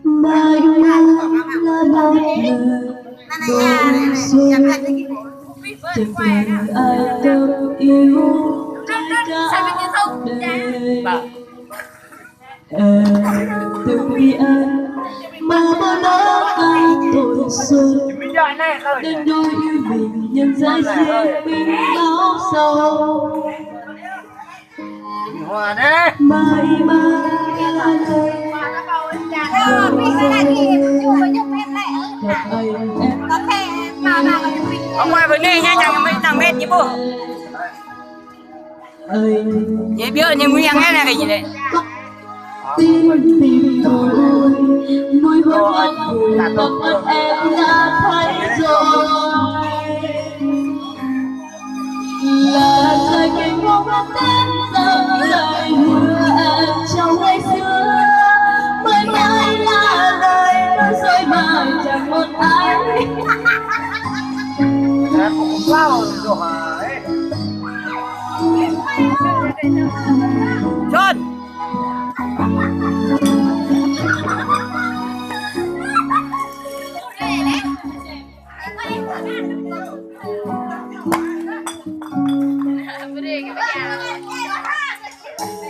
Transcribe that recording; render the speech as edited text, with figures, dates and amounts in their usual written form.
mai lá bóng mờ đôi xuân chẳng phải ai đâu yêu cả đời từng vì anh mà bao lá cay tuổi xuân đêm đôi yêu mình nhân giá riêng mình báo sâu mai mai ở ngoài bên này nha chẳng mấy thằng mét chứ bộ vậy biết như nguyên nghe này cái gì đấy tim tìm tôi môi hôn em tóc em đã thấy rồi là trời kinh không có tên dâng lời hứa em trong ngày xưa mãi mãi là lời nói dối mà chẳng một ai rồi